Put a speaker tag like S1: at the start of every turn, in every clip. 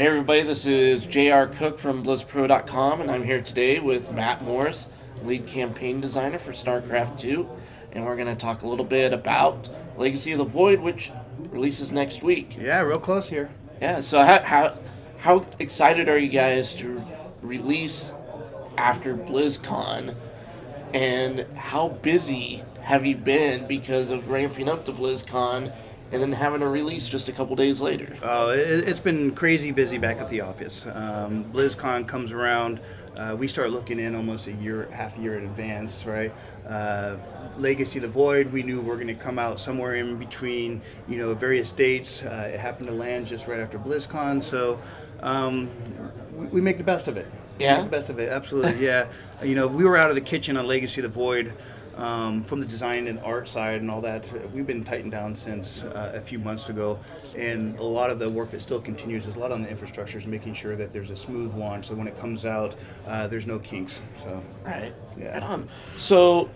S1: Hey everybody, this is J.R. Cook from BlizzPro.com, and I'm here today with Matt Morris, lead campaign designer for StarCraft 2, and we're going to talk a little bit about Legacy of the Void, which releases next week.
S2: Yeah, real close here.
S1: Yeah, so how excited are you guys to release after BlizzCon, and how busy have you been because of ramping up to BlizzCon and then having a release just a couple days later?
S2: Oh, it's been crazy busy back at the office. BlizzCon comes around. We start looking in almost half a year in advance, right? Legacy of the Void, we knew we're going to come out somewhere in between, various dates. It happened to land just right after BlizzCon, so we make the best of it.
S1: Yeah?
S2: We make the best of it, absolutely, yeah. We were out of the kitchen on Legacy of the Void. From the design and art side and all that, we've been tightened down since a few months ago, and a lot of the work that still continues is a lot on the infrastructures, making sure that there's a smooth launch, so when it comes out, there's no kinks. So,
S1: Right.
S2: yeah.
S1: Right on. So,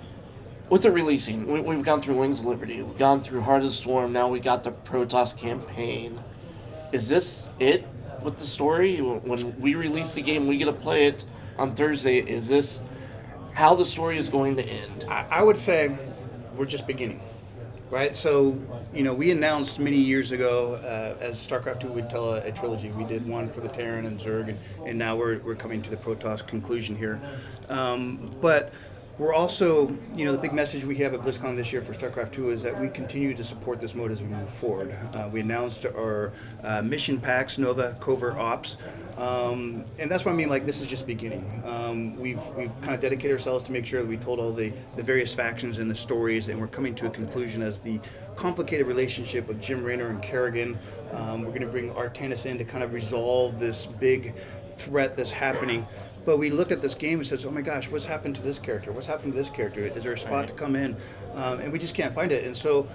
S1: with the releasing, we've gone through Wings of Liberty, we've gone through Heart of the Storm, now we got the Protoss Campaign. Is this it with the story? When we release the game, we get to play it on Thursday. Is this how the story is going to end?
S2: I would say we're just beginning, right? So, we announced many years ago, as StarCraft 2 would tell a trilogy. We did one for the Terran and Zerg, and now we're coming to the Protoss conclusion here. But we're also, the big message we have at BlizzCon this year for StarCraft 2 is that we continue to support this mode as we move forward. We announced our mission packs, Nova, Covert Ops, and that's what I mean, like, this is just beginning. We've kind of dedicated ourselves to make sure that we told all the various factions and the stories, and we're coming to a conclusion as the complicated relationship with Jim Raynor and Kerrigan. We're going to bring Artanis in to kind of resolve this big threat that's happening. But we looked at this game and said, oh my gosh, what's happened to this character? What's happened to this character? Is there a spot to come in? And we just can't find it. And so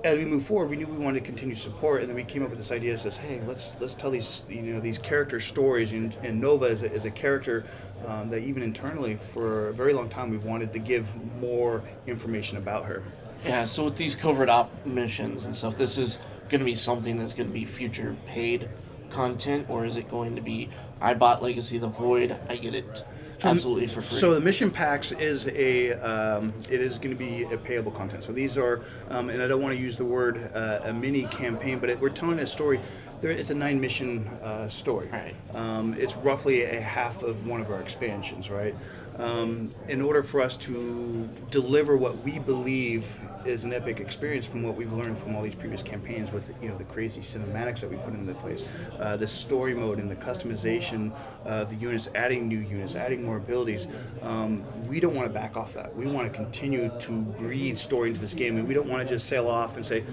S2: as we move forward, we knew we wanted to continue support, and then we came up with this idea that says, hey, let's tell these these character stories. And Nova is a character that even internally for a very long time we've wanted to give more information about her.
S1: Yeah, so with these covert op missions and stuff, this is going to be something that's going to be future paid content, or is it going to be, I bought Legacy of the Void, I get it absolutely for free?
S2: So the mission packs is it is going to be a payable content. So these are, and I don't want to use the word a mini campaign, but we're telling a story. It's a 9-mission story.
S1: Right.
S2: It's roughly a half of one of our expansions, right? In order for us to deliver what we believe is an epic experience from what we've learned from all these previous campaigns with the crazy cinematics that we put into place, the story mode and the customization of the units, adding new units, adding more abilities, we don't want to back off that. We want to continue to breathe story into this game, and we don't want to just sail off and say,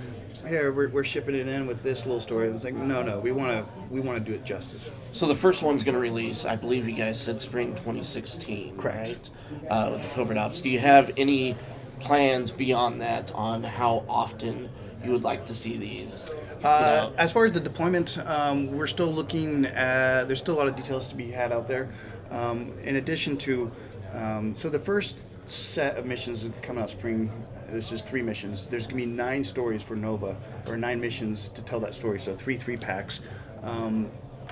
S2: here, we're shipping it in with this little story. It's like, no, we want to do it justice.
S1: So the first one's going to release, I believe you guys said spring 2016,
S2: Correct.
S1: right? With the covert ops. Do you have any plans beyond that on how often you would like to see these?
S2: As far as the deployment, we're still looking at, there's still a lot of details to be had out there. In addition to, so the first set of missions is coming out spring. This is 3 missions. There's going to be 9 stories for Nova, or 9 missions to tell that story, so 3 packs.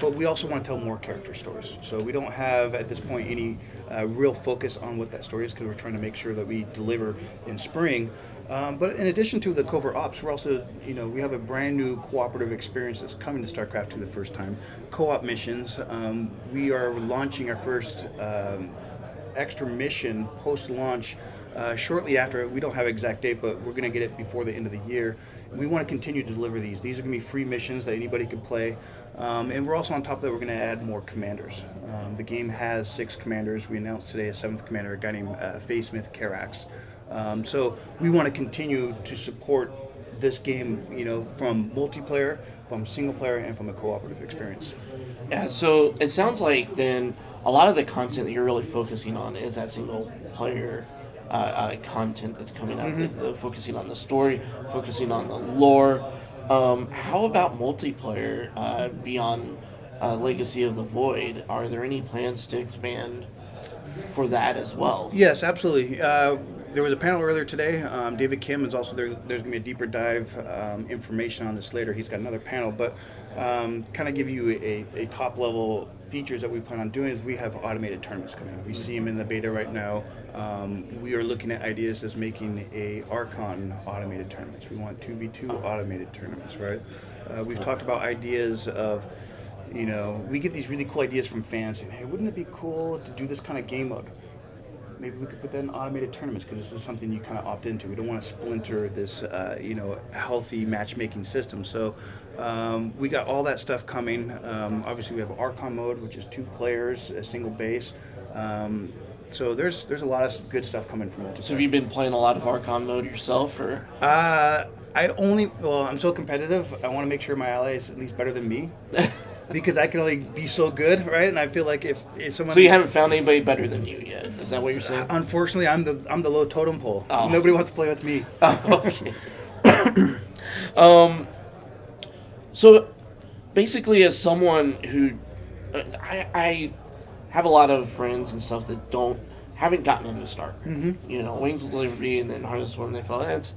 S2: But we also want to tell more character stories. So we don't have, at this point, any real focus on what that story is, because we're trying to make sure that we deliver in spring. But in addition to the covert ops, we're also, we have a brand new cooperative experience that's coming to StarCraft 2 the first time. CoOp Missions. We are launching our first extra mission post-launch shortly after. We don't have an exact date, but we're going to get it before the end of the year. We want to continue to deliver these. These are going to be free missions that anybody can play. And we're also on top of that, we're going to add more commanders. The game has 6 commanders. We announced today a 7th commander, a guy named Faye Smith Carax. So we want to continue to support this game, from multiplayer, from single player, and from a cooperative experience.
S1: Yeah, so it sounds like then a lot of the content that you're really focusing on is that single player content that's coming out, focusing on the story, focusing on the lore. How about multiplayer beyond Legacy of the Void? Are there any plans to expand for that as well.
S2: Yes, absolutely. There was a panel earlier today. David Kim is also there. There's going to be a deeper dive information on this later. He's got another panel, but kind of give you a top level features that we plan on doing is we have automated tournaments coming. We see them in the beta right now. We are looking at ideas as making a Archon automated tournaments. We want 2v2 automated tournaments, right? We've talked about ideas of, we get these really cool ideas from fans saying, hey, wouldn't it be cool to do this kind of game mode? Maybe we could put that in automated tournaments because this is something you kind of opt into. We don't want to splinter this, healthy matchmaking system. So we got all that stuff coming. Obviously, we have Archon mode, which is 2 players, a single base. So there's a lot of good stuff coming from multiplayer.
S1: So have you been playing a lot of Archon mode yourself, or?
S2: I'm so competitive. I want to make sure my ally is at least better than me. Because I can only be so good, right? And I feel like if someone...
S1: So you haven't found anybody better than you yet? Is that what you're saying?
S2: Unfortunately, I'm the low totem pole.
S1: Oh.
S2: Nobody wants to play with me.
S1: Oh, okay. So basically, as someone who... I have a lot of friends and stuff that haven't gotten into StarCraft.
S2: Mm-hmm.
S1: Wings of Liberty and then Heart of the Swarm, they felt, it's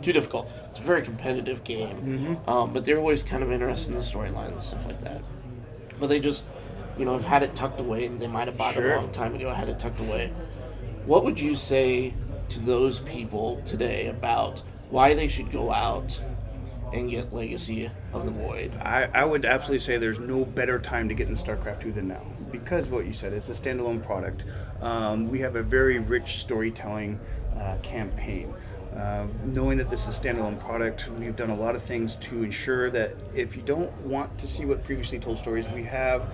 S1: too difficult. It's a very competitive game, but they're always kind of interested in the storyline and stuff like that. But they just, have had it tucked away, and they might have bought it a long time ago, had it tucked away. What would you say to those people today about why they should go out and get Legacy of the Void?
S2: I would absolutely say there's no better time to get in StarCraft 2 than now. Because what you said, it's a standalone product. We have a very rich storytelling campaign. Knowing that this is a standalone product, we've done a lot of things to ensure that if you don't want to see what previously told stories, we have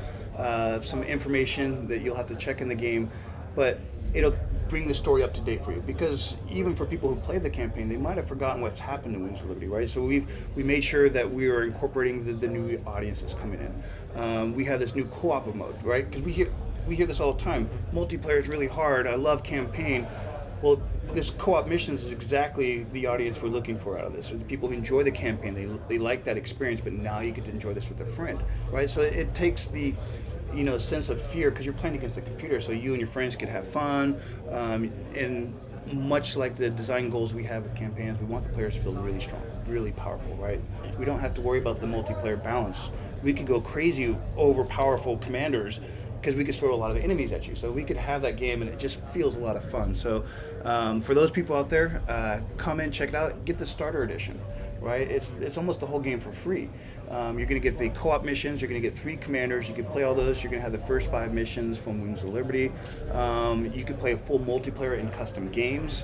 S2: some information that you'll have to check in the game, but it'll bring the story up to date for you. Because even for people who played the campaign, they might have forgotten what's happened in Wings of Liberty, right? So we made sure that we are incorporating the new audience that's coming in. We have this new co-op mode, right? Because we hear this all the time. Multiplayer is really hard. I love campaign. Well, this co-op missions is exactly the audience we're looking for out of this. So the people who enjoy the campaign, they like that experience, but now you get to enjoy this with a friend, right? So it takes the sense of fear because you're playing against a computer, so you and your friends could have fun. And much like the design goals we have with campaigns, we want the players to feel really strong, really powerful, right? We don't have to worry about the multiplayer balance. We could go crazy over powerful commanders because we could throw a lot of enemies at you. So we could have that game and it just feels a lot of fun. So for those people out there, come in, check it out, get the starter edition, right? It's almost the whole game for free. You're going to get the co-op missions, you're going to get 3 commanders, you can play all those, you're going to have the first 5 missions from Wings of Liberty. You could play a full multiplayer in custom games.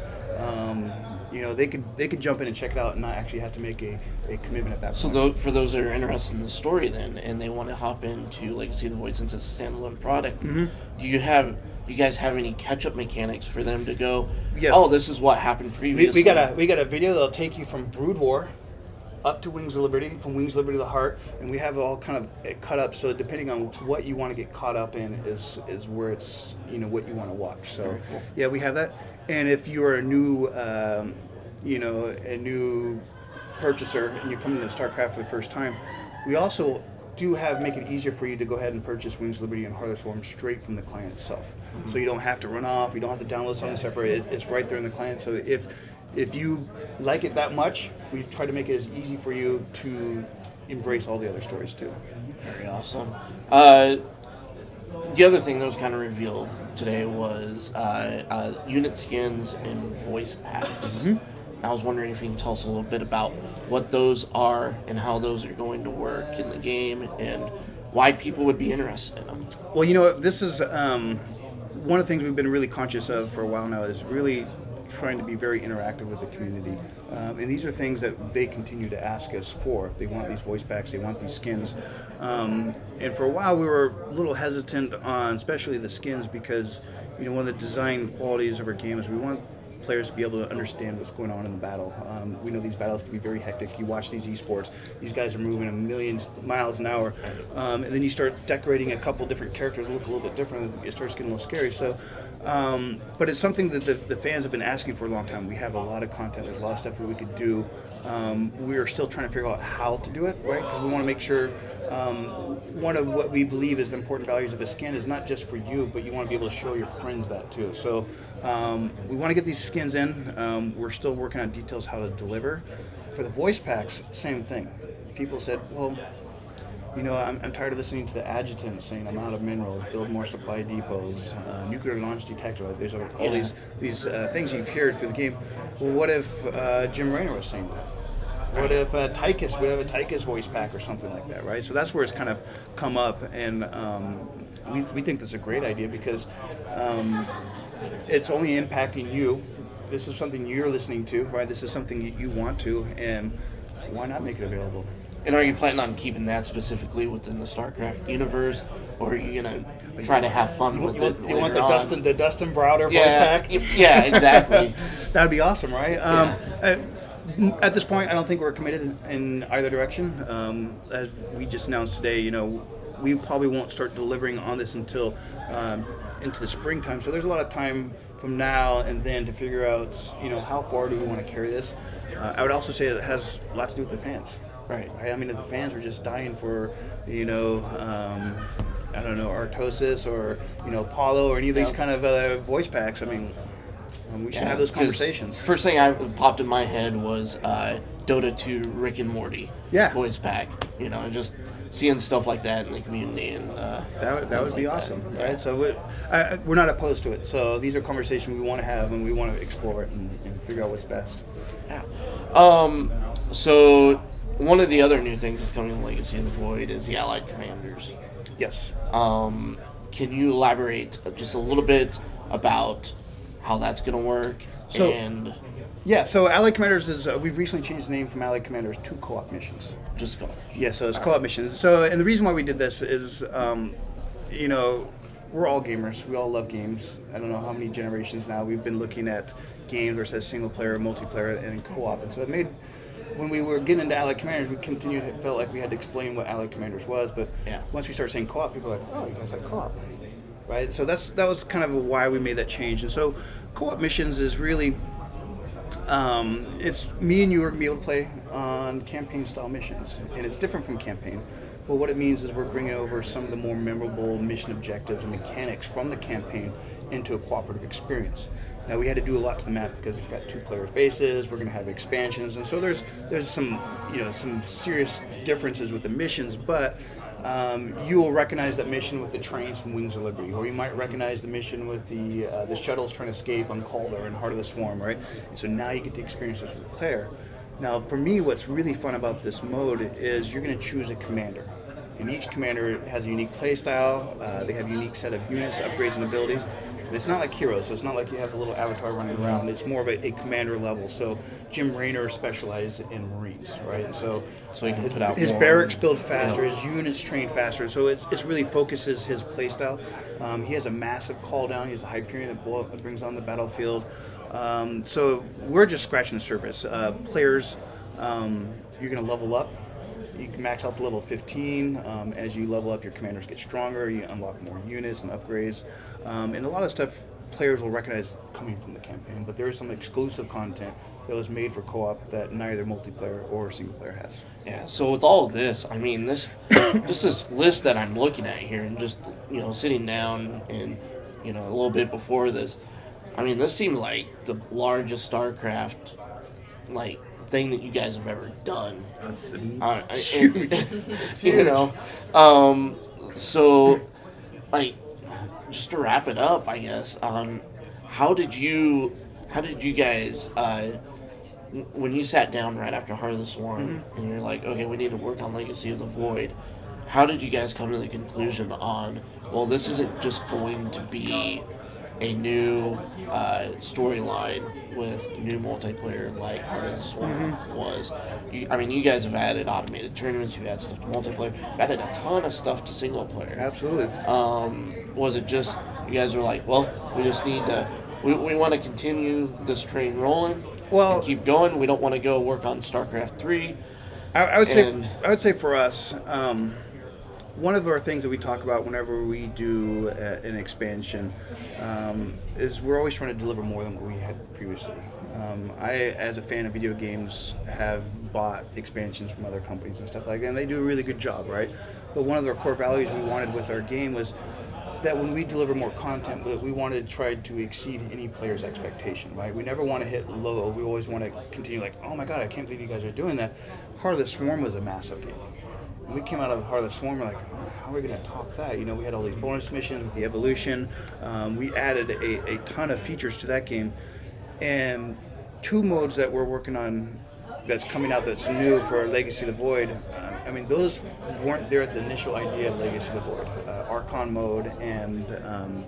S2: They could jump in and check it out and not actually have to make a commitment at that point.
S1: So for those that are interested in the story then, and they want to hop into Legacy of the Void since it's a standalone product, do you guys have any catch-up mechanics for them to go,
S2: Yes.
S1: Oh, this is what happened previously?
S2: We got a video that'll take you from Brood War up to Wings of Liberty, from Wings of Liberty to the Heart, and we have it all kind of cut up, so depending on what you want to get caught up in is where it's, what you want to watch. So,
S1: cool.
S2: Yeah, we have that. And if you are a new purchaser and you're coming to StarCraft for the first time, we also do make it easier for you to go ahead and purchase Wings of Liberty and Heart of the Swarm straight from the client itself. Mm-hmm. So you don't have to run off, you don't have to download something separate, it's right there in the client. So if you like it that much, we try to make it as easy for you to embrace all the other stories too.
S1: Very awesome. The other thing that was kind of revealed today was unit skins and voice packs. Mm-hmm. I was wondering if you can tell us a little bit about what those are and how those are going to work in the game and why people would be interested in them.
S2: Well, this is one of the things we've been really conscious of for a while now is really trying to be very interactive with the community. And these are things that they continue to ask us for. They want these voice packs, they want these skins. And for a while we were a little hesitant on especially the skins because one of the design qualities of our game is we want players to be able to understand what's going on in the battle. We know these battles can be very hectic. You watch these esports, these guys are moving a million miles an hour, and then you start decorating a couple different characters that look a little bit different, it starts getting a little scary. So, but it's something that the fans have been asking for a long time. We have a lot of content, there's a lot of stuff that we could do We are still trying to figure out how to do it, right? Because we want to make sure one of what we believe is the important values of a skin is not just for you, but you want to be able to show your friends that too. So we want to get these skins in. We're still working on details how to deliver. For the voice packs, same thing. People said, well, I'm tired of listening to the adjutants saying I'm out of minerals, build more supply depots, nuclear launch detector. There's all these things you've heard through the game. Well, what if Jim Raynor was saying that? What if Tychus would have a Tychus voice pack or something like that, right? So that's where it's kind of come up, and we think that's a great idea because it's only impacting you. This is something you're listening to, right? This is something you want to, and why not make it available?
S1: And are you planning on keeping that specifically within the StarCraft universe, or are you gonna try to have fun with it?
S2: You want the Dustin Browder voice pack?
S1: Yeah, exactly.
S2: That'd be awesome, right? At this point, I don't think we're committed in either direction. As we just announced today, we probably won't start delivering on this until into the springtime. So there's a lot of time from now and then to figure out, how far do we want to carry this. I would also say that it has a lot to do with the fans.
S1: Right.
S2: I mean, if the fans are just dying for, I don't know, Artosis or, Paulo or any of these kind of voice packs, I mean, we should have those conversations.
S1: First thing I popped in my head was Dota 2 Rick and Morty voice pack. Just seeing stuff like that in the community. And
S2: that would be awesome, right? Yeah. So we're not opposed to it. So these are conversations we want to have and we want to explore it and figure out what's best.
S1: Yeah. So one of the other new things that's coming in Legacy of the Void is the Allied Commanders.
S2: Yes.
S1: Can you elaborate just a little bit about how that's going to work?
S2: So Allied Commanders is, we've recently changed the name from Allied Commanders to CoOp Missions.
S1: Just CoOp.
S2: Yeah, so it's CoOp Missions. So, and the reason why we did this is, we're all gamers. We all love games. I don't know how many generations now we've been looking at games where it says single player, multiplayer, and co-op. And so it made, when we were getting into Allied Commanders, felt like we had to explain what Allied Commanders was. But once we started saying co-op, people were like, oh, you guys have co-op. Right? So that was kind of why we made that change. And so CoOp Missions is really, it's me and you are going to be able to play on campaign-style missions. And it's different from campaign. But what it means is we're bringing over some of the more memorable mission objectives and mechanics from the campaign into a cooperative experience. Now, we had to do a lot to the map because it's got 2-player bases. We're going to have expansions, and so there's some some serious differences with the missions. But you will recognize that mission with the trains from Wings of Liberty, or you might recognize the mission with the shuttles trying to escape on Calder and Heart of the Swarm, right? And so now you get to experience this with the player. Now, for me, what's really fun about this mode is you're going to choose a commander. And each commander has a unique play style. They have a unique set of units, upgrades, and abilities. And it's not like Heroes, so it's not like you have a little avatar running around. It's more of a commander level. So Jim Raynor specialized in Marines, right? And so
S1: you can put out
S2: his
S1: more
S2: barracks build faster, his units train faster. So it really focuses his play style. He has a massive call down. He has a Hyperion that brings on the battlefield. So we're just scratching the surface. Players, you're going to level up. You can max out to level 15. As you level up, your commanders get stronger. You unlock more units and upgrades. And a lot of stuff players will recognize coming from the campaign. But there is some exclusive content that was made for co-op that neither multiplayer or single player has.
S1: Yeah, so with all of this, I mean, this list that I'm looking at here and just, sitting down and, a little bit before this, I mean, this seemed like the largest StarCraft, thing that you guys have ever done.
S2: That's huge.
S1: So, just to wrap it up, I guess, how did you guys, when you sat down right after Heart of the Swarm, and you're like, okay, we need to work on Legacy of the Void, how did you guys come to the conclusion on, well, this isn't just going to be a new storyline with new multiplayer like Heart of the Swarm was? You guys have added automated tournaments, you've added stuff to multiplayer, you've added a ton of stuff to single player.
S2: Absolutely.
S1: Was it just, you guys were like, well, we just need to, we want to continue this train rolling, and keep going, we don't want to go work on StarCraft 3?
S2: I would say for us, one of our things that we talk about whenever we do an expansion is we're always trying to deliver more than what we had previously. I, as a fan of video games, have bought expansions from other companies and stuff like that, and they do a really good job, right? But one of the core values we wanted with our game was that when we deliver more content, we wanted to try to exceed any player's expectation, right? We never want to hit low. We always want to continue like, oh my God, I can't believe you guys are doing that. Heart of the Swarm was a massive game. When we came out of Heart of the Swarm, we're like, oh, how are we going to top that? You know, we had all these bonus missions with the evolution. We added a ton of features to that game. And two modes that we're working on that's coming out that's new for Legacy of the Void, I mean, those weren't there at the initial idea of Legacy of the Void. Archon mode and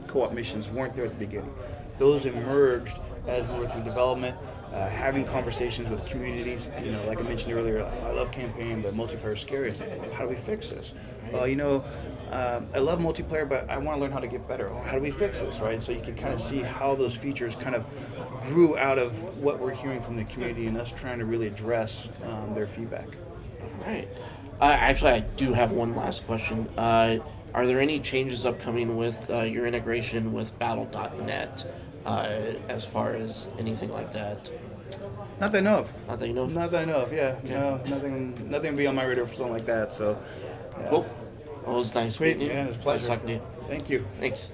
S2: CoOp Missions weren't there at the beginning. Those emerged as we were through development, having conversations with communities. You know, like I mentioned earlier, I love campaign, but multiplayer is scary. It's like, how do we fix this? Well, you know, I love multiplayer, but I want to learn how to get better. How do we fix this, right? So you can kind of see how those features kind of grew out of what we're hearing from the community and us trying to really address their feedback.
S1: Right. Actually, I do have one last question. Are there any changes upcoming with your integration with Battle.net as far as anything like that?
S2: Not that I know of.
S1: Not that you know of?
S2: Not that I know of, yeah.
S1: Okay.
S2: No, nothing will be on my radar for something like that, so. Yeah.
S1: Cool. Well, it was nice
S2: Sweet,
S1: meeting you.
S2: yeah, it was a
S1: Nice
S2: pleasure.
S1: talking to you.
S2: Thank you.
S1: Thanks.